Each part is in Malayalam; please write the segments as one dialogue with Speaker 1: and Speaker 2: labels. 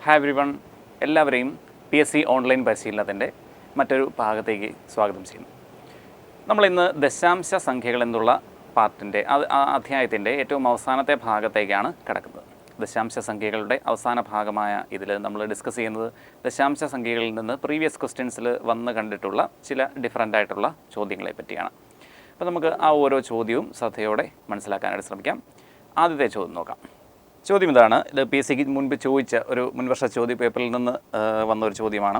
Speaker 1: ഹായ് എവരിവൺ, എല്ലാവരെയും PSC ഓൺലൈൻ പരിശീലനത്തിൻ്റെ മറ്റൊരു ഭാഗത്തേക്ക് സ്വാഗതം ചെയ്യുന്നു. നമ്മളിന്ന് ദശാംശ സംഖ്യകൾ എന്നുള്ള പാർട്ടിൻ്റെ അധ്യായത്തിൻ്റെ ഏറ്റവും അവസാനത്തെ ഭാഗത്തേക്കാണ് കടക്കുന്നത്. ദശാംശ സംഖ്യകളുടെ അവസാന ഭാഗമായ ഇതിൽ നമ്മൾ ഡിസ്കസ് ചെയ്യുന്നത് ദശാംശ സംഖ്യകളിൽ നിന്ന് പ്രീവിയസ് ക്വസ്റ്റ്യൻസിൽ വന്ന് കണ്ടിട്ടുള്ള ചില ഡിഫറൻ്റ് ആയിട്ടുള്ള ചോദ്യങ്ങളെ പറ്റിയാണ്. അപ്പോൾ നമുക്ക് ആ ഓരോ ചോദ്യവും ശ്രദ്ധയോടെ മനസ്സിലാക്കാനായിട്ട് ശ്രമിക്കാം. ആദ്യത്തെ ചോദ്യം നോക്കാം. ചോദ്യം ഇതാണ്. ഇത് PSCക്ക് മുൻപ് ചോദിച്ച ഒരു മുൻവർഷ ചോദ്യ പേപ്പറിൽ നിന്ന് വന്നൊരു ചോദ്യമാണ്.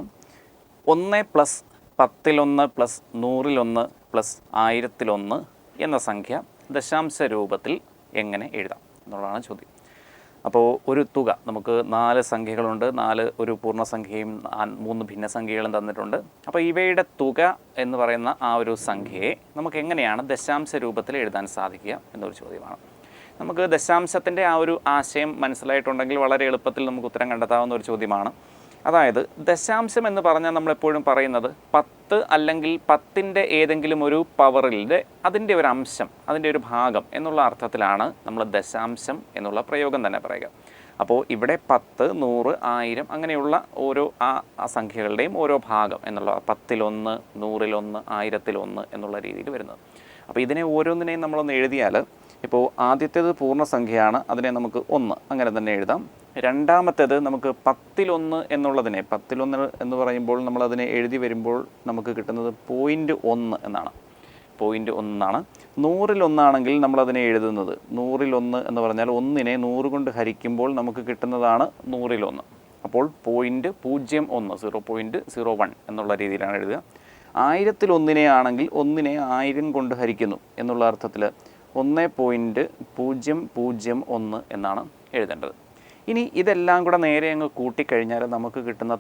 Speaker 1: 1 + 10 + 100 + 1000 എന്ന സംഖ്യ ദശാംശ രൂപത്തിൽ എങ്ങനെ എഴുതാം എന്നുള്ളതാണ് ചോദ്യം. അപ്പോൾ ഒരു തുക നമുക്ക് 4 സംഖ്യകളുണ്ട്, 4 ഒരു പൂർണ്ണസംഖ്യയും 3 ഭിന്നസംഖ്യകളും തന്നിട്ടുണ്ട്. അപ്പോൾ ഇവയുടെ തുക എന്ന് പറയുന്ന ആ ഒരു സംഖ്യയെ നമുക്ക് എങ്ങനെയാണ് ദശാംശ രൂപത്തിൽ എഴുതാൻ സാധിക്കുക എന്നൊരു ചോദ്യമാണ്. നമുക്ക് ദശാംശത്തിൻ്റെ ആ ഒരു ആശയം മനസ്സിലായിട്ടുണ്ടെങ്കിൽ വളരെ എളുപ്പത്തിൽ നമുക്ക് ഉത്തരം കണ്ടെത്താവുന്ന ഒരു ചോദ്യമാണ്. അതായത് ദശാംശം എന്ന് പറഞ്ഞാൽ നമ്മളെപ്പോഴും പറയുന്നത് 10 അല്ലെങ്കിൽ 10ൻ്റെ ഏതെങ്കിലും ഒരു പവറിൻ്റെ അതിൻ്റെ ഒരു അംശം, അതിൻ്റെ ഒരു ഭാഗം എന്നുള്ള അർത്ഥത്തിലാണ് നമ്മൾ ദശാംശം എന്നുള്ള പ്രയോഗം തന്നെ പറയുക. അപ്പോൾ ഇവിടെ 10, 100, 1000 അങ്ങനെയുള്ള ഓരോ ആ സംഖ്യകളുടെയും ഓരോ ഭാഗം എന്നുള്ള 10-1, 100-1, 1000-1 എന്നുള്ള രീതിയിൽ വരുന്നത്. അപ്പോൾ ഇതിനെ ഓരോന്നിനെയും നമ്മളൊന്ന് എഴുതിയാൽ, ഇപ്പോൾ ആദ്യത്തേത് പൂർണ്ണസംഖ്യയാണ്, അതിനെ നമുക്ക് 1 അങ്ങനെ തന്നെ എഴുതാം. രണ്ടാമത്തേത് നമുക്ക് 10-1 എന്നുള്ളതിനെ 10-1 എന്ന് പറയുമ്പോൾ നമ്മളതിനെ എഴുതി വരുമ്പോൾ നമുക്ക് കിട്ടുന്നത് 0.1 എന്നാണ്. 0.1 എന്നാണ്. 100-1 ആണെങ്കിൽ നമ്മളതിനെ എഴുതുന്നത് 100-1 എന്ന് പറഞ്ഞാൽ 1നെ 100 കൊണ്ട് ഹരിക്കുമ്പോൾ നമുക്ക് കിട്ടുന്നതാണ് 100-1. അപ്പോൾ 0.01 0.01 എന്നുള്ള രീതിയിലാണ് എഴുതുക. 1000-1 ആണെങ്കിൽ 1നെ 1000 കൊണ്ട് ഹരിക്കുന്നു എന്നുള്ള അർത്ഥത്തിൽ 1.001 എന്നാണ് എഴുതേണ്ടത്. ഇനി ഇതെല്ലാം കൂടെ നേരെ അങ്ങ് കൂട്ടിക്കഴിഞ്ഞാൽ നമുക്ക് കിട്ടുന്ന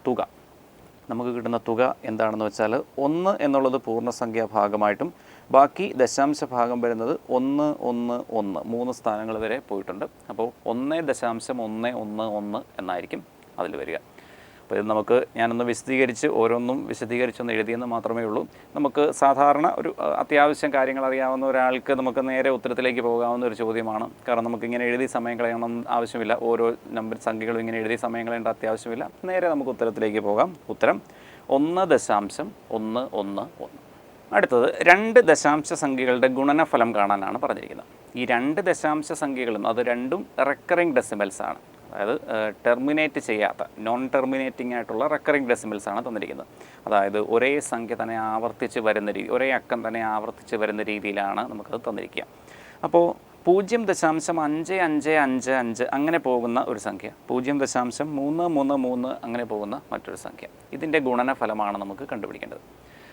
Speaker 1: തുക എന്താണെന്ന് വെച്ചാൽ 1 എന്നുള്ളത് പൂർണ്ണസംഖ്യാ ഭാഗമായിട്ടും ബാക്കി ദശാംശ ഭാഗം വരുന്നത് 1, 1, 1 3 സ്ഥാനങ്ങൾ വരെ പോയിട്ടുണ്ട്. അപ്പോൾ 1.111 എന്നായിരിക്കും അതിൽ വരിക. അപ്പോൾ ഇത് ഞാനൊന്ന് ഓരോന്നും വിശദീകരിച്ചൊന്ന് എഴുതിയെന്ന് മാത്രമേ ഉള്ളൂ. നമുക്ക് സാധാരണ ഒരു അത്യാവശ്യം കാര്യങ്ങൾ അറിയാവുന്ന ഒരാൾക്ക് നമുക്ക് നേരെ ഉത്തരത്തിലേക്ക് പോകാവുന്ന ഒരു ചോദ്യമാണ്. കാരണം നമുക്കിങ്ങനെ എഴുതി സമയം കളയണം ആവശ്യമില്ല. ഓരോ നമ്പർ സംഖ്യകളും ഇങ്ങനെ എഴുതി സമയം കളയേണ്ട ആവശ്യമില്ല. നേരെ നമുക്ക് ഉത്തരത്തിലേക്ക് പോകാം. ഉത്തരം 1.111. അടുത്തത് 2 ദശാംശ സംഖ്യകളുടെ ഗുണനഫലം കാണാനാണ് പറഞ്ഞിരിക്കുന്നത്. ഈ 2 ദശാംശ സംഖ്യകളും അത് രണ്ടും റെക്കറിംഗ് ഡെസിമൽസ് ആണ്. അതായത് ടെർമിനേറ്റ് ചെയ്യാത്ത നോൺ ടെർമിനേറ്റിംഗ് ആയിട്ടുള്ള റെക്കറിംഗ് ഡെസിമൽസ് ആണ് തന്നിരിക്കുന്നത്. അതായത് ഒരേ സംഖ്യ തന്നെ ആവർത്തിച്ച് വരുന്ന ഒരേ അക്കം തന്നെ ആവർത്തിച്ച് വരുന്ന രീതിയിലാണ് നമുക്കത് തന്നിരിക്കുക. അപ്പോൾ 0.5555 അങ്ങനെ പോകുന്ന ഒരു സംഖ്യ, 0.333 അങ്ങനെ പോകുന്ന മറ്റൊരു സംഖ്യ, ഇതിൻ്റെ ഗുണനഫലമാണ് നമുക്ക് കണ്ടുപിടിക്കേണ്ടത്.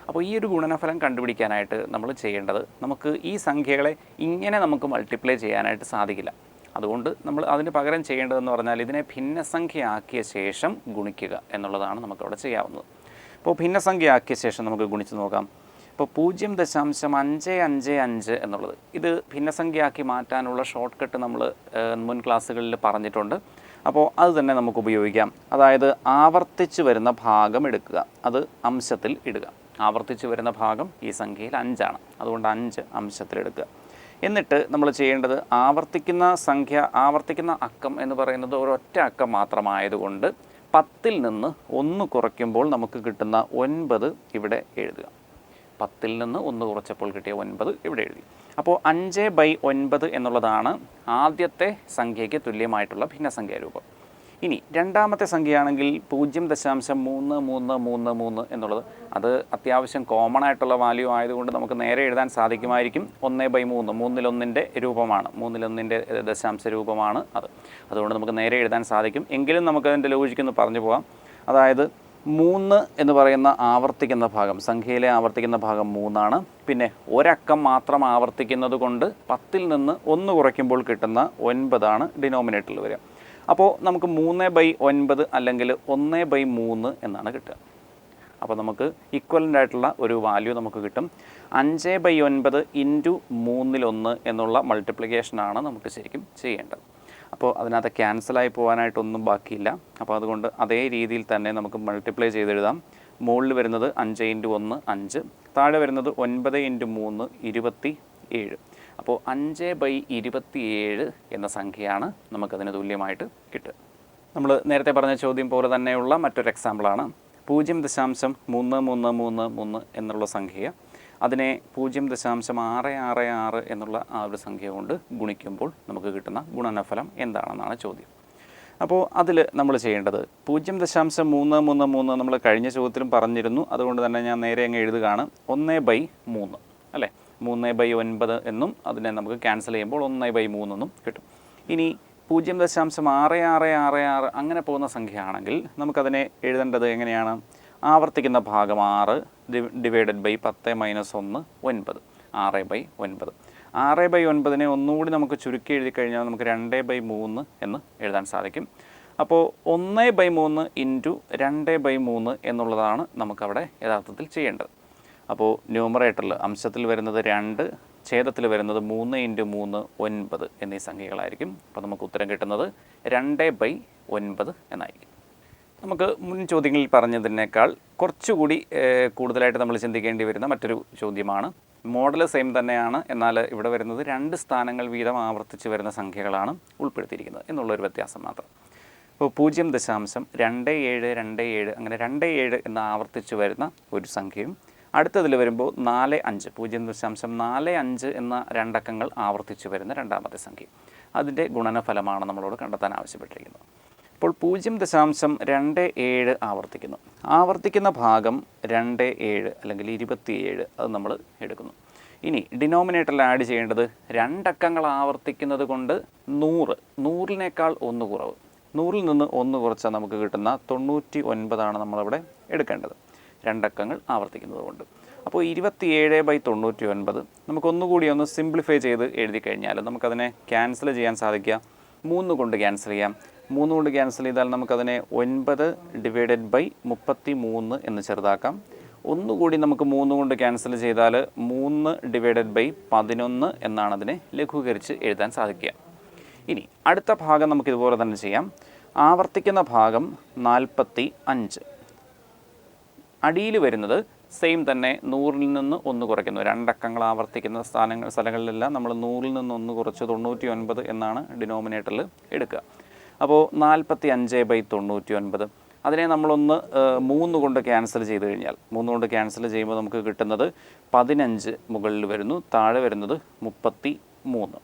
Speaker 1: അപ്പോൾ ഈ ഒരു ഗുണനഫലം കണ്ടുപിടിക്കാനായിട്ട് നമ്മൾ ചെയ്യേണ്ടത്, നമുക്ക് ഈ സംഖ്യകളെ ഇങ്ങനെ നമുക്ക് മൾട്ടിപ്ലൈ ചെയ്യാനായിട്ട് സാധിക്കില്ല. അതുകൊണ്ട് നമ്മൾ അതിന് പകരം ചെയ്യേണ്ടതെന്ന് പറഞ്ഞാൽ ഇതിനെ ഭിന്നസംഖ്യയാക്കിയ ശേഷം ഗുണിക്കുക എന്നുള്ളതാണ് നമുക്കവിടെ ചെയ്യാവുന്നത്. അപ്പോൾ ഭിന്നസംഖ്യയാക്കിയ ശേഷം നമുക്ക് ഗുണിച്ച് നോക്കാം. ഇപ്പോൾ 0.555 എന്നുള്ളത് ഇത് ഭിന്നസംഖ്യയാക്കി മാറ്റാനുള്ള ഷോർട്ട് കട്ട് നമ്മൾ മുൻ ക്ലാസ്സുകളിൽ പറഞ്ഞിട്ടുണ്ട്. അപ്പോൾ അത് തന്നെ നമുക്ക് ഉപയോഗിക്കാം. അതായത് ആവർത്തിച്ച് വരുന്ന ഭാഗം എടുക്കുക, അത് അംശത്തിൽ ഇടുക. ആവർത്തിച്ച് വരുന്ന ഭാഗം ഈ സംഖ്യയിൽ 5 ആണ്, അതുകൊണ്ട് 5 അംശത്തിലെടുക്കുക. എന്നിട്ട് നമ്മൾ ചെയ്യേണ്ടത് ആവർത്തിക്കുന്ന അക്കം എന്ന് പറയുന്നത് ഒരൊറ്റ അക്കം മാത്രമായതുകൊണ്ട് 10ൽ നിന്ന് 1 കുറയ്ക്കുമ്പോൾ നമുക്ക് കിട്ടുന്ന 9 ഇവിടെ എഴുതുക. 10ൽ നിന്ന് 1 കുറച്ചപ്പോൾ കിട്ടിയ 9 ഇവിടെ എഴുതി. അപ്പോൾ 5/9 എന്നുള്ളതാണ് ആദ്യത്തെ സംഖ്യയ്ക്ക് തുല്യമായിട്ടുള്ള ഭിന്നസംഖ്യാ രൂപം. ഇനി രണ്ടാമത്തെ സംഖ്യയാണെങ്കിൽ 0.3333 എന്നുള്ളത് അത് അത്യാവശ്യം കോമൺ ആയിട്ടുള്ള വാല്യൂ ആയതുകൊണ്ട് നമുക്ക് നേരെ എഴുതാൻ സാധിക്കുമായിരിക്കും. 1/3 3-1 രൂപമാണ്, 3-1 ദശാംശ രൂപമാണ് അത്. അതുകൊണ്ട് നമുക്ക് നേരെ എഴുതാൻ സാധിക്കും. എങ്കിലും നമുക്കതിൻ്റെ ലോജിക്കൊന്ന് പറഞ്ഞു പോകാം. അതായത് 3 എന്ന് പറയുന്ന ആവർത്തിക്കുന്ന ഭാഗം, സംഖ്യയിലെ ആവർത്തിക്കുന്ന ഭാഗം 3 ആണ്. പിന്നെ ഒരക്കം മാത്രം ആവർത്തിക്കുന്നത് കൊണ്ട് 10ൽ നിന്ന് 1 കുറയ്ക്കുമ്പോൾ കിട്ടുന്ന 9 ആണ് ഡിനോമിനേറ്ററിൽ വരിക. അപ്പോൾ നമുക്ക് 3/9 അല്ലെങ്കിൽ 1/3 എന്നാണ് കിട്ടുക. അപ്പോൾ നമുക്ക് ഈക്വലൻ്റ് ആയിട്ടുള്ള ഒരു വാല്യൂ നമുക്ക് കിട്ടും. 5/9 × 3-1 എന്നുള്ള മൾട്ടിപ്ലിക്കേഷനാണ് നമുക്ക് ശരിക്കും ചെയ്യേണ്ടത്. അപ്പോൾ അതിനകത്ത് ക്യാൻസലായി പോകാനായിട്ടൊന്നും ബാക്കിയില്ല. അപ്പോൾ അതുകൊണ്ട് അതേ രീതിയിൽ തന്നെ നമുക്ക് മൾട്ടിപ്ലൈ ചെയ്തെഴുതാം. മുകളിൽ വരുന്നത് 5 × 1 5, താഴെ വരുന്നത് 9 × 3 27. അപ്പോൾ 5/27 എന്ന സംഖ്യയാണ് നമുക്കതിന് തുല്യമായിട്ട് കിട്ടുക. നമ്മൾ നേരത്തെ പറഞ്ഞ ചോദ്യം പോലെ തന്നെയുള്ള മറ്റൊരു എക്സാമ്പിളാണ് 0.3333 എന്നുള്ള സംഖ്യ അതിനെ 0.666 എന്നുള്ള ആ ഒരു സംഖ്യ കൊണ്ട് ഗുണിക്കുമ്പോൾ നമുക്ക് കിട്ടുന്ന ഗുണനഫലം എന്താണെന്നാണ് ചോദ്യം. അപ്പോൾ അതിൽ നമ്മൾ ചെയ്യേണ്ടത് 0.333 നമ്മൾ കഴിഞ്ഞ ചോദ്യത്തിലും പറഞ്ഞിരുന്നു. അതുകൊണ്ട് തന്നെ ഞാൻ നേരെ അങ്ങ് എഴുതുകയാണ് 1/3 അല്ലേ. 3/9 എന്നും അതിനെ നമുക്ക് ക്യാൻസൽ ചെയ്യുമ്പോൾ 1/3 എന്നും കിട്ടും. ഇനി 0.6666 അങ്ങനെ പോകുന്ന സംഖ്യയാണെങ്കിൽ നമുക്കതിനെ എഴുതേണ്ടത് എങ്ങനെയാണ്? ആവർത്തിക്കുന്ന ഭാഗം 6 ഡിവൈഡഡ് ബൈ 10 - 1 9 6/9. 6/9 ഒന്നുകൂടി നമുക്ക് ചുരുക്കി എഴുതി കഴിഞ്ഞാൽ നമുക്ക് 2/3 എന്ന് എഴുതാൻ സാധിക്കും. അപ്പോൾ 1/3 ഇൻറ്റു 2/3 എന്നുള്ളതാണ് നമുക്കവിടെ യഥാർത്ഥത്തിൽ ചെയ്യേണ്ടത്. അപ്പോൾ ന്യൂമറേറ്ററിൽ അംശത്തിൽ വരുന്നത് 2, ഛേദത്തിൽ വരുന്നത് 3 × 3 9 എന്നീ സംഖ്യകളായിരിക്കും. അപ്പോൾ നമുക്ക് ഉത്തരം കിട്ടുന്നത് 2/9 എന്നായിരിക്കും. നമുക്ക് മുൻ ചോദ്യങ്ങളിൽ പറഞ്ഞതിനേക്കാൾ കുറച്ചുകൂടി കൂടുതലായിട്ട് നമ്മൾ ചിന്തിക്കേണ്ടി വരുന്ന മറ്റൊരു ചോദ്യമാണ്. മോഡൽ സെയിം തന്നെയാണ്, എന്നാൽ ഇവിടെ വരുന്നത് 2 സ്ഥാനങ്ങൾ വീതം ആവർത്തിച്ച് വരുന്ന സംഖ്യകളാണ് ഉൾപ്പെടുത്തിയിരിക്കുന്നത് എന്നുള്ളൊരു വ്യത്യാസം മാത്രം. ഇപ്പോൾ 0.2727 അങ്ങനെ 27 എന്ന് ആവർത്തിച്ച് വരുന്ന ഒരു സംഖ്യയും അടുത്തതിൽ വരുമ്പോൾ 45 0.45 എന്ന രണ്ടക്കങ്ങൾ ആവർത്തിച്ച് വരുന്ന രണ്ടാമത്തെ സംഖ്യ, അതിൻ്റെ ഗുണനഫലമാണ് നമ്മളോട് കണ്ടെത്താൻ ആവശ്യപ്പെട്ടിരിക്കുന്നത്. അപ്പോൾ 0.27 ആവർത്തിക്കുന്നു. ആവർത്തിക്കുന്ന ഭാഗം 27 അല്ലെങ്കിൽ 27 അത് നമ്മൾ എടുക്കുന്നു. ഇനി ഡിനോമിനേറ്ററിൽ ആഡ് ചെയ്യേണ്ടത് രണ്ടക്കങ്ങൾ ആവർത്തിക്കുന്നത് കൊണ്ട് 100 1 കുറവ്, 100 നിന്ന് 1 കുറച്ചാൽ നമുക്ക് കിട്ടുന്ന 99 നമ്മളവിടെ എടുക്കേണ്ടത് രണ്ടക്കങ്ങൾ ആവർത്തിക്കുന്നത് കൊണ്ട്. അപ്പോൾ 27/99 നമുക്കൊന്നുകൂടി ഒന്ന് സിംപ്ലിഫൈ ചെയ്ത് എഴുതി കഴിഞ്ഞാൽ നമുക്കതിനെ ക്യാൻസൽ ചെയ്യാൻ സാധിക്കുക. 3 കൊണ്ട് ക്യാൻസൽ ചെയ്യാം. 3 കൊണ്ട് ക്യാൻസൽ ചെയ്താൽ നമുക്കതിനെ 9/33 എന്ന് ചെറുതാക്കാം. ഒന്നുകൂടി നമുക്ക് 3 കൊണ്ട് ക്യാൻസൽ ചെയ്താൽ 3/11 എന്നാണ് അതിനെ ലഘൂകരിച്ച് എഴുതാൻ സാധിക്കുക. ഇനി അടുത്ത ഭാഗം നമുക്കിതുപോലെ തന്നെ ചെയ്യാം. ആവർത്തിക്കുന്ന ഭാഗം 45. അടിയിൽ വരുന്നത് സെയിം തന്നെ 100 നിന്ന് 1 കുറയ്ക്കുന്നു. രണ്ടക്കങ്ങൾ ആവർത്തിക്കുന്ന സ്ഥലങ്ങളിലെല്ലാം നമ്മൾ 100 നിന്ന് 1 കുറച്ച് 99 എന്നാണ് ഡിനോമിനേറ്ററിൽ എടുക്കുക. അപ്പോൾ 45/99 അതിനെ നമ്മളൊന്ന് 3 കൊണ്ട് ക്യാൻസൽ ചെയ്ത് കഴിഞ്ഞാൽ 3 കൊണ്ട് ക്യാൻസൽ ചെയ്യുമ്പോൾ നമുക്ക് കിട്ടുന്നത് 15 മുകളിൽ വരുന്നു, താഴെ വരുന്നത് 33.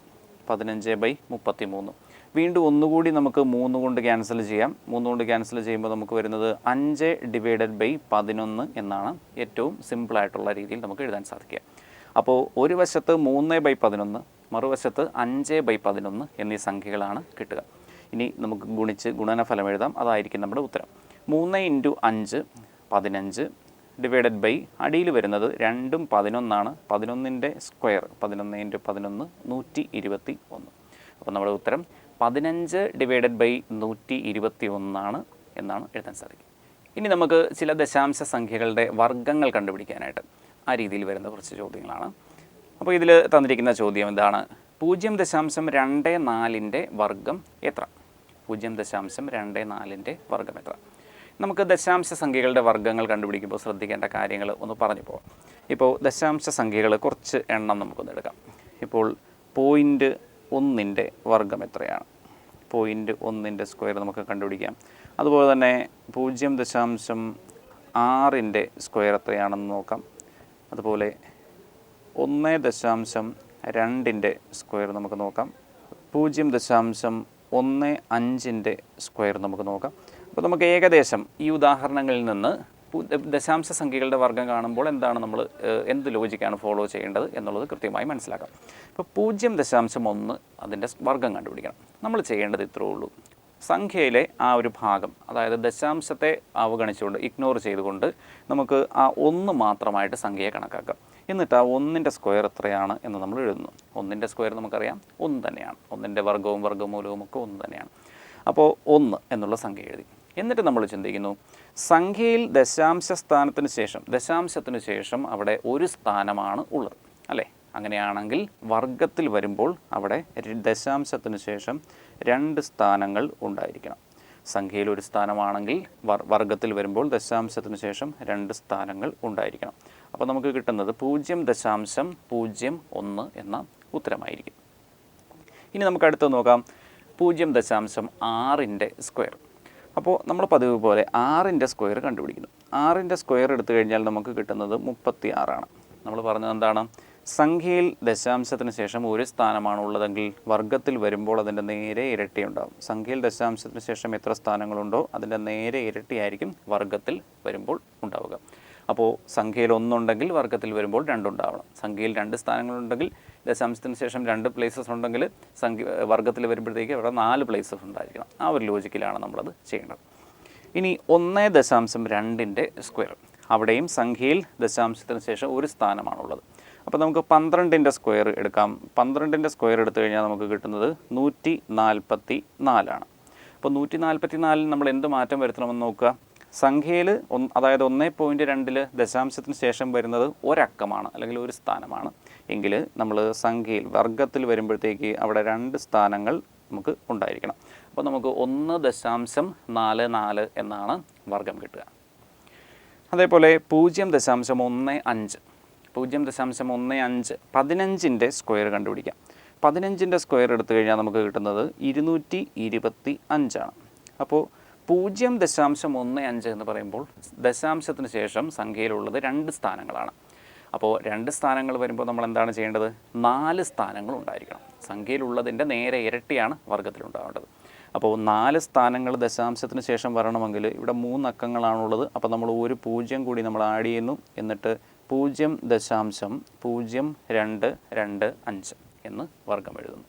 Speaker 1: 15/33. വീണ്ടും ഒന്നുകൂടി നമുക്ക് 3 കൊണ്ട് ക്യാൻസൽ ചെയ്യാം. 3 കൊണ്ട് ക്യാൻസൽ ചെയ്യുമ്പോൾ നമുക്ക് വരുന്നത് 5/11 എന്നാണ് ഏറ്റവും സിമ്പിളായിട്ടുള്ള രീതിയിൽ നമുക്ക് എഴുതാൻ സാധിക്കുക. അപ്പോൾ ഒരു വശത്ത് 3/11 മറുവശത്ത് 5/11 എന്നീ സംഖ്യകളാണ് കിട്ടുക. ഇനി നമുക്ക് ഗുണിച്ച് ഗുണനഫലം എഴുതാം. അതായിരിക്കും നമ്മുടെ ഉത്തരം. 3 × 5 15 ഡിവൈഡഡ് ബൈ അടിയിൽ വരുന്നത് 2ഉം 11 11ൻ്റെ സ്ക്വയർ 11 × 11 121. അപ്പോൾ നമ്മുടെ ഉത്തരം 15/121 എന്നാണ് എഴുതാൻ സാധിക്കും. ഇനി നമുക്ക് ചില ദശാംശ സംഖ്യകളുടെ വർഗ്ഗങ്ങൾ കണ്ടുപിടിക്കാനായിട്ട് ആ രീതിയിൽ വരുന്ന കുറച്ച് ചോദ്യങ്ങളാണ്. അപ്പോൾ ഇതിൽ തന്നിരിക്കുന്ന ചോദ്യം എന്താണ്? 0.24ൻ്റെ വർഗ്ഗം എത്ര? 0.24ൻ്റെ വർഗ്ഗം എത്ര? നമുക്ക് ദശാംശ സംഖ്യകളുടെ വർഗ്ഗങ്ങൾ കണ്ടുപിടിക്കുമ്പോൾ ശ്രദ്ധിക്കേണ്ട കാര്യങ്ങൾ ഒന്ന് പറഞ്ഞു പോകാം. ഇപ്പോൾ ദശാംശ സംഖ്യകൾ കുറച്ച് എണ്ണം നമുക്കൊന്ന് എടുക്കാം. ഇപ്പോൾ 0.1ൻ്റെ വർഗ്ഗം എത്രയാണ്? 0.1ൻ്റെ സ്ക്വയർ നമുക്ക് കണ്ടുപിടിക്കാം. അതുപോലെ തന്നെ 0.6ൻ്റെ സ്ക്വയർ എത്രയാണെന്ന് നോക്കാം. അതുപോലെ 1.2ൻ്റെ സ്ക്വയർ നമുക്ക് നോക്കാം. 0.15ൻ്റെ സ്ക്വയർ നമുക്ക് നോക്കാം. അപ്പോൾ നമുക്ക് ഏകദേശം ഈ ഉദാഹരണങ്ങളിൽ നിന്ന് ദശാംശ സംഖ്യകളുടെ വർഗ്ഗം കാണുമ്പോൾ എന്ത് ലോജിക്കാണ് ഫോളോ ചെയ്യേണ്ടത് എന്നുള്ളത് കൃത്യമായി മനസ്സിലാക്കാം. ഇപ്പോൾ 0.1 അതിൻ്റെ വർഗ്ഗം കണ്ടുപിടിക്കണം. നമ്മൾ ചെയ്യേണ്ടത് ഇത്രേ ഉള്ളൂ. സംഖ്യയിലെ ആ ഒരു ഭാഗം, അതായത് ദശാംശത്തെ അവഗണിച്ചുകൊണ്ട് ഇഗ്നോർ ചെയ്തുകൊണ്ട് നമുക്ക് ആ 1 മാത്രമായിട്ട് സംഖ്യയെ കണക്കാക്കാം. എന്നിട്ട് ആ 1ൻ്റെ സ്ക്വയർ എത്രയാണ് എന്ന് നമ്മൾ എഴുതുന്നു. 1ൻ്റെ സ്ക്വയർ നമുക്കറിയാം 1 തന്നെയാണ്. 1ൻ്റെ വർഗ്ഗവും വർഗ്ഗമൂലവും ഒക്കെ 1 തന്നെയാണ്. അപ്പോൾ 1 എന്നുള്ള സംഖ്യ എഴുതി. എന്നിട്ട് നമ്മൾ ചിന്തിക്കുന്നു, സംഖ്യയിൽ ദശാംശത്തിന് ശേഷം അവിടെ ഒരു സ്ഥാനമാണ് ഉള്ളത് അല്ലേ? അങ്ങനെയാണെങ്കിൽ വർഗ്ഗത്തിൽ വരുമ്പോൾ അവിടെ ദശാംശത്തിന് ശേഷം 2 സ്ഥാനങ്ങൾ ഉണ്ടായിരിക്കണം. സംഖ്യയിൽ ഒരു സ്ഥാനമാണെങ്കിൽ വർഗ്ഗത്തിൽ വരുമ്പോൾ ദശാംശത്തിന് ശേഷം 2 സ്ഥാനങ്ങൾ ഉണ്ടായിരിക്കണം. അപ്പോൾ നമുക്ക് കിട്ടുന്നത് 0.01 എന്ന ഉത്തരമായിരിക്കും. ഇനി നമുക്ക് അടുത്ത് നോക്കാം 0.6ൻ്റെ സ്ക്വയർ. അപ്പോൾ നമ്മൾ പതിവ് പോലെ 6ൻ്റെ സ്ക്വയർ കണ്ടുപിടിക്കുന്നു. 6ൻ്റെ സ്ക്വയർ എടുത്തു കഴിഞ്ഞാൽ നമുക്ക് കിട്ടുന്നത് 36ആണ്. നമ്മൾ പറഞ്ഞത് എന്താണ്? സംഖ്യയിൽ ദശാംശത്തിന് ശേഷം ഒരു സ്ഥാനമാണ് ഉള്ളതെങ്കിൽ വർഗ്ഗത്തിൽ വരുമ്പോൾ അതിൻ്റെ നേരെ ഇരട്ടി ഉണ്ടാകും. സംഖ്യയിൽ ദശാംശത്തിന് ശേഷം എത്ര സ്ഥാനങ്ങളുണ്ടോ അതിൻ്റെ നേരെ ഇരട്ടിയായിരിക്കും വർഗ്ഗത്തിൽ വരുമ്പോൾ ഉണ്ടാവുക. അപ്പോൾ സംഖ്യയിൽ 1 ഉണ്ടെങ്കിൽ വർഗ്ഗത്തിൽ വരുമ്പോൾ 2 ഉണ്ടാവണം. സംഖ്യയിൽ 2 സ്ഥാനങ്ങളുണ്ടെങ്കിൽ ദശാംശത്തിന് ശേഷം 2 പ്ലേസസ് ഉണ്ടെങ്കിൽ വർഗ്ഗത്തിൽ വരുമ്പോഴത്തേക്ക് അവിടെ 4 പ്ലേസസ് ഉണ്ടായിരിക്കണം. ആ ഒരു ലോജിക്കിലാണ് നമ്മളത് ചെയ്യേണ്ടത്. ഇനി 1.2ൻ്റെ സ്ക്വയർ, അവിടെയും സംഖ്യയിൽ ദശാംശത്തിന് ശേഷം ഒരു സ്ഥാനമാണുള്ളത്. അപ്പോൾ നമുക്ക് 12ൻ്റെ സ്ക്വയർ എടുക്കാം. 12ൻ്റെ സ്ക്വയർ എടുത്തു കഴിഞ്ഞാൽ നമുക്ക് കിട്ടുന്നത് 144ആണ്. അപ്പോൾ 144 നമ്മൾ എന്ത് മാറ്റം വരുത്തണമെന്ന് നോക്കുക. സംഖ്യയിൽ അതായത് 1.2ൽ ദശാംശത്തിന് ശേഷം വരുന്നത് ഒരക്കമാണ് അല്ലെങ്കിൽ ഒരു സ്ഥാനമാണ് എങ്കിൽ നമ്മൾ സംഖ്യയിൽ വർഗ്ഗത്തിൽ വരുമ്പോഴത്തേക്ക് അവിടെ 2 സ്ഥാനങ്ങൾ നമുക്ക് ഉണ്ടായിരിക്കണം. അപ്പോൾ നമുക്ക് 1.44 എന്നാണ് വർഗ്ഗം കിട്ടുക. അതേപോലെ 0.15 15ൻ്റെ സ്ക്വയർ കണ്ടുപിടിക്കാം. 15ൻ്റെ സ്ക്വയർ എടുത്തു കഴിഞ്ഞാൽ നമുക്ക് കിട്ടുന്നത് 225ആണ്. അപ്പോൾ 0.15 എന്ന് പറയുമ്പോൾ ദശാംശത്തിന് ശേഷം സംഖ്യയിലുള്ളത് 2 സ്ഥാനങ്ങളാണ്. അപ്പോൾ 2 സ്ഥാനങ്ങൾ വരുമ്പോൾ നമ്മൾ എന്താണ് ചെയ്യേണ്ടത്? 4 സ്ഥാനങ്ങൾ ഉണ്ടായിരിക്കണം. സംഖ്യയിലുള്ളതിൻ്റെ നേരെ ഇരട്ടിയാണ് വർഗ്ഗത്തിലുണ്ടാവേണ്ടത്. അപ്പോൾ 4 സ്ഥാനങ്ങൾ ദശാംശത്തിന് ശേഷം വരണമെങ്കിൽ ഇവിടെ 3 അക്കങ്ങളാണുള്ളത്. അപ്പോൾ നമ്മൾ ഒരു 0 കൂടി നമ്മൾ ആഡ് ചെയ്യുന്നു. എന്നിട്ട് 0.0225 എന്ന് വർഗ്ഗം എഴുതുന്നു.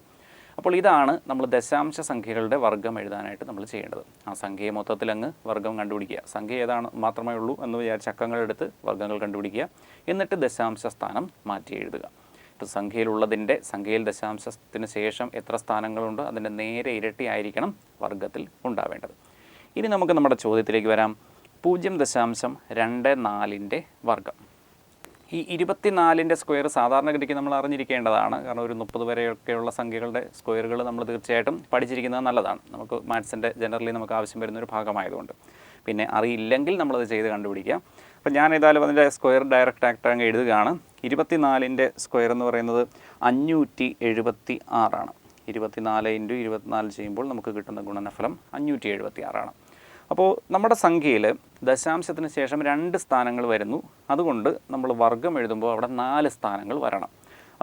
Speaker 1: അപ്പോൾ ഇതാണ് നമ്മൾ ദശാംശ സംഖ്യകളുടെ വർഗ്ഗം എഴുതാനായിട്ട് നമ്മൾ ചെയ്യേണ്ടത്. ആ സംഖ്യയെ മൊത്തത്തിൽ അങ്ങ് വർഗ്ഗം കണ്ടുപിടിക്കുക. സംഖ്യ ഏതാണ് മാത്രമേ ഉള്ളൂ എന്ന് വിചാരിച്ച് അക്കങ്ങളെടുത്ത് വർഗ്ഗങ്ങൾ കണ്ടുപിടിക്കുക. എന്നിട്ട് ദശാംശ സ്ഥാനം മാറ്റി എഴുതുക. ഇപ്പോൾ സംഖ്യയിൽ ദശാംശത്തിന് ശേഷം എത്ര സ്ഥാനങ്ങളുണ്ടോ അതിൻ്റെ നേരെ ഇരട്ടി ആയിരിക്കണം വർഗ്ഗത്തിൽ ഉണ്ടാവേണ്ടത്. ഇനി നമുക്ക് നമ്മുടെ ചോദ്യത്തിലേക്ക് വരാം. 0.24ൻ്റെ വർഗ്ഗം. ഈ 24ൻ്റെ സ്ക്വയർ സാധാരണഗതിക്ക് നമ്മൾ അറിഞ്ഞിരിക്കേണ്ടതാണ്. കാരണം ഒരു 30 വരെയൊക്കെയുള്ള സംഖ്യകളുടെ സ്ക്വയറുകൾ നമ്മൾ തീർച്ചയായിട്ടും പഠിച്ചിരിക്കുന്നത് നല്ലതാണ്. നമുക്ക് മാത്സിൻ്റെ ജനറലി നമുക്ക് ആവശ്യം വരുന്നൊരു ഭാഗമായതുകൊണ്ട്. പിന്നെ അറിയില്ലെങ്കിൽ നമ്മളത് ചെയ്ത് കണ്ടുപിടിക്കാം. അപ്പോൾ ഞാൻ ഏതായാലും അതിൻ്റെ സ്ക്വയർ ഡയറക്റ്റ് ആയിട്ട് അങ്ങ് എഴുതുകയാണ്. 24ൻ്റെ സ്ക്വയർ എന്ന് പറയുന്നത് 576ആണ്. 24 × 24 ചെയ്യുമ്പോൾ നമുക്ക് കിട്ടുന്ന ഗുണനഫലം 576ആണ്. അപ്പോൾ നമ്മുടെ സംഖ്യയിൽ ദശാംശത്തിന് ശേഷം 2 സ്ഥാനങ്ങൾ വരുന്നു. അതുകൊണ്ട് നമ്മൾ വർഗ്ഗം എഴുതുമ്പോൾ അവിടെ 4 സ്ഥാനങ്ങൾ വരണം.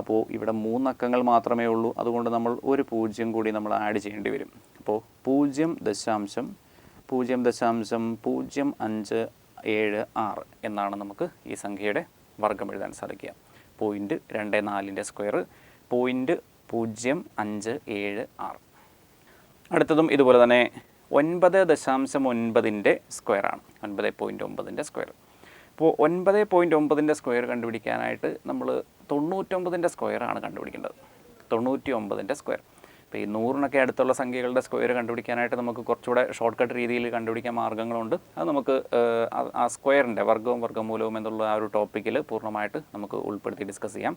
Speaker 1: അപ്പോൾ ഇവിടെ 3 അക്കങ്ങൾ മാത്രമേ ഉള്ളൂ. അതുകൊണ്ട് നമ്മൾ ഒരു 0 കൂടി നമ്മൾ ആഡ് ചെയ്യേണ്ടി വരും. അപ്പോൾ 0.0576 എന്നാണ് നമുക്ക് ഈ സംഖ്യയുടെ വർഗ്ഗം എഴുതാൻ സാധിക്കുക. 0.24ൻ്റെ സ്ക്വയർ 0.0576. അടുത്തതും ഇതുപോലെ തന്നെ 9.9ൻ്റെ സ്ക്വയറാണ്. 9.9ൻ്റെ സ്ക്വയർ. അപ്പോൾ 9.9ൻ്റെ സ്ക്വയർ കണ്ടുപിടിക്കാനായിട്ട് നമ്മൾ 99ൻ്റെ സ്ക്വയറാണ് കണ്ടുപിടിക്കേണ്ടത്. 99ൻ്റെ സ്ക്വയർ. ഇപ്പോൾ ഈ 100-നൊക്കെ അടുത്തുള്ള സംഖ്യകളുടെ സ്ക്വയർ കണ്ടുപിടിക്കാനായിട്ട് നമുക്ക് കുറച്ചുകൂടെ ഷോർട്ട് കട്ട് രീതിയിൽ കണ്ടുപിടിക്കാൻ മാർഗ്ഗങ്ങളുണ്ട്. അത് നമുക്ക് ആ സ്ക്വയറിൻ്റെ വർഗ്ഗവും വർഗ്ഗമൂലവും എന്നുള്ള ആ ഒരു ടോപ്പിക്കിൽ പൂർണ്ണമായിട്ട് നമുക്ക് ഉൾപ്പെടുത്തി ഡിസ്കസ് ചെയ്യാം.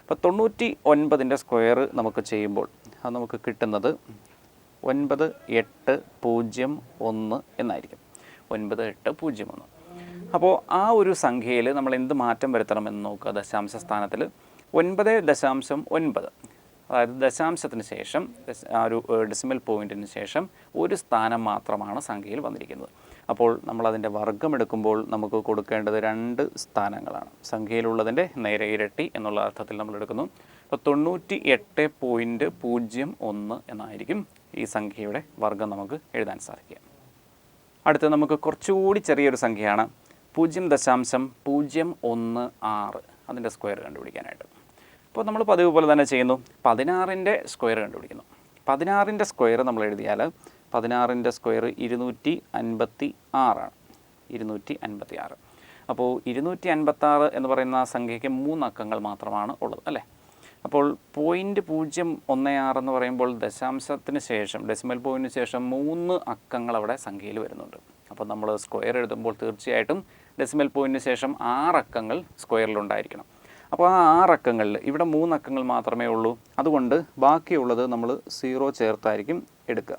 Speaker 1: അപ്പോൾ 99ൻ്റെ സ്ക്വയർ നമുക്ക് ചെയ്യുമ്പോൾ അത് നമുക്ക് കിട്ടുന്നത് 9801 എന്നായിരിക്കും. 9801. അപ്പോൾ ആ ഒരു സംഖ്യയിൽ നമ്മൾ എന്ത് മാറ്റം വരുത്തണമെന്ന് നോക്കുക. ദശാംശ സ്ഥാനത്തിൽ 9.9, അതായത് ദശാംശത്തിന് ശേഷം ആ ഒരു ഡെസിമൽ പോയിൻറ്റിന് ശേഷം ഒരു സ്ഥാനം മാത്രമാണ് സംഖ്യയിൽ വന്നിരിക്കുന്നത്. അപ്പോൾ നമ്മളതിൻ്റെ വർഗ്ഗം എടുക്കുമ്പോൾ നമുക്ക് കൊടുക്കേണ്ടത് 2 സ്ഥാനങ്ങളാണ്. സംഖ്യയിലുള്ളതിൻ്റെ നേരെ ഇരട്ടി എന്നുള്ള അർത്ഥത്തിൽ നമ്മൾ എടുക്കുന്നു. അപ്പോൾ 98.01 എന്നായിരിക്കും ഈ സംഖ്യയുടെ വർഗ്ഗം നമുക്ക് എഴുതാൻ സാധിക്കുക. അടുത്ത് നമുക്ക് കുറച്ചുകൂടി ചെറിയൊരു സംഖ്യയാണ് 0.016 അതിൻ്റെ സ്ക്വയർ കണ്ടുപിടിക്കാനായിട്ട്. അപ്പോൾ നമ്മൾ പതിവ് പോലെ തന്നെ ചെയ്യുന്നു. 16ൻ്റെ സ്ക്വയർ കണ്ടുപിടിക്കുന്നു. 16ൻ്റെ സ്ക്വയർ നമ്മൾ എഴുതിയാൽ 16ൻ്റെ സ്ക്വയർ 256ആണ്. 256. അപ്പോൾ 256 എന്ന് പറയുന്ന സംഖ്യയ്ക്ക് 3 അക്കങ്ങൾ മാത്രമാണ് ഉള്ളത് അല്ലേ. അപ്പോൾ 0.016 എന്ന് പറയുമ്പോൾ ദശാംശത്തിന് ശേഷം ഡെസിമൽ പോയിൻറ്റിന് ശേഷം 3 അക്കങ്ങൾ അവിടെ സംഖ്യയിൽ വരുന്നുണ്ട്. അപ്പോൾ നമ്മൾ സ്ക്വയർ എഴുതുമ്പോൾ തീർച്ചയായിട്ടും ഡെസിമൽ പോയിൻറ്റിന് ശേഷം 6 അക്കങ്ങൾ സ്ക്വയറിലുണ്ടായിരിക്കണം. അപ്പോൾ ആ 6 അക്കങ്ങളിൽ ഇവിടെ 3 അക്കങ്ങൾ മാത്രമേ ഉള്ളൂ. അതുകൊണ്ട് ബാക്കിയുള്ളത് നമ്മൾ 0 ചേർത്തായിരിക്കും എടുക്കുക.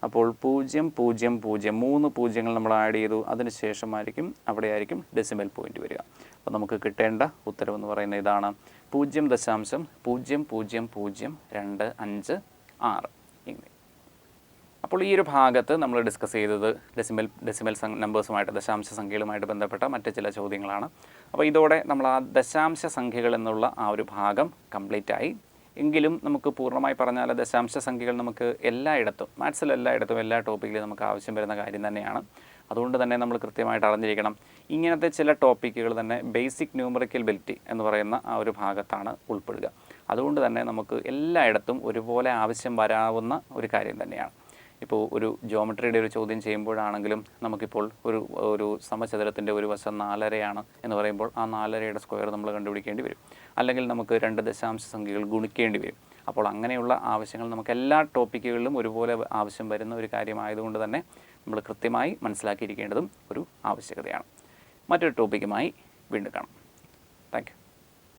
Speaker 1: അപ്പോൾ 000 3 പൂജ്യങ്ങൾ നമ്മൾ ആഡ് ചെയ്തു. അതിന് ശേഷമായിരിക്കും അവിടെയായിരിക്കും ഡെസിമൽ പോയിൻറ്റ് വരിക. അപ്പോൾ നമുക്ക് കിട്ടേണ്ട ഉത്തരവെന്ന് പറയുന്നത് ഇതാണ് 0.00025 ഇങ്ങനെ. അപ്പോൾ ഈ ഒരു ഭാഗത്ത് നമ്മൾ ഡിസ്കസ് ചെയ്തത് ഡെസിമൽ നമ്പേഴ്സുമായിട്ട് ദശാംശ സംഖ്യകളുമായിട്ട് ബന്ധപ്പെട്ട മറ്റ് ചില ചോദ്യങ്ങളാണ്. അപ്പോൾ ഇതോടെ നമ്മൾ ആ ദശാംശ സംഖ്യകൾ എന്നുള്ള ആ ഒരു ഭാഗം കംപ്ലീറ്റ് ആയി. എങ്കിലും നമുക്ക് പൂർണ്ണമായി പറഞ്ഞാൽ ദശാംശ സംഖ്യകൾ നമുക്ക് എല്ലായിടത്തും മാത്സിൽ എല്ലായിടത്തും എല്ലാ ടോപ്പിക്കിലും നമുക്ക് ആവശ്യം വരുന്ന കാര്യം തന്നെയാണ്. അതുകൊണ്ട് തന്നെ നമ്മൾ കൃത്യമായിട്ട് അറിഞ്ഞിരിക്കണം. ഇങ്ങനത്തെ ചില ടോപ്പിക്കുകൾ തന്നെ ബേസിക് ന്യൂമറിക്കൽ എബിലിറ്റി എന്ന് പറയുന്ന ആ ഒരു ഭാഗത്താണ് ഉൾപ്പെടുക. അതുകൊണ്ട് തന്നെ നമുക്ക് എല്ലായിടത്തും ഒരുപോലെ ആവശ്യം വരാവുന്ന ഒരു കാര്യം തന്നെയാണ്. ഇപ്പോൾ ഒരു ജോമെട്രിയുടെ ഒരു ചോദ്യം ചെയ്യുമ്പോഴാണെങ്കിലും നമുക്കിപ്പോൾ ഒരു സമചതുരത്തിൻ്റെ ഒരു വശം 4.5 എന്ന് പറയുമ്പോൾ ആ 4.5യുടെ സ്ക്വയർ നമ്മൾ കണ്ടുപിടിക്കേണ്ടി വരും. അല്ലെങ്കിൽ നമുക്ക് 2 ദശാംശ സംഖ്യകൾ ഗുണിക്കേണ്ടി വരും. അപ്പോൾ അങ്ങനെയുള്ള ആവശ്യങ്ങൾ നമുക്ക് എല്ലാ ടോപ്പിക്കുകളിലും ഒരുപോലെ ആവശ്യം വരുന്ന ഒരു കാര്യമായതുകൊണ്ട് തന്നെ നമ്മൾ കൃത്യമായി മനസ്സിലാക്കിയിരിക്കേണ്ടതും ഒരു ആവശ്യകതയാണ്. മറ്റൊരു ടോപ്പിക്കുമായി വീണ്ടും കാണാം. Thank you.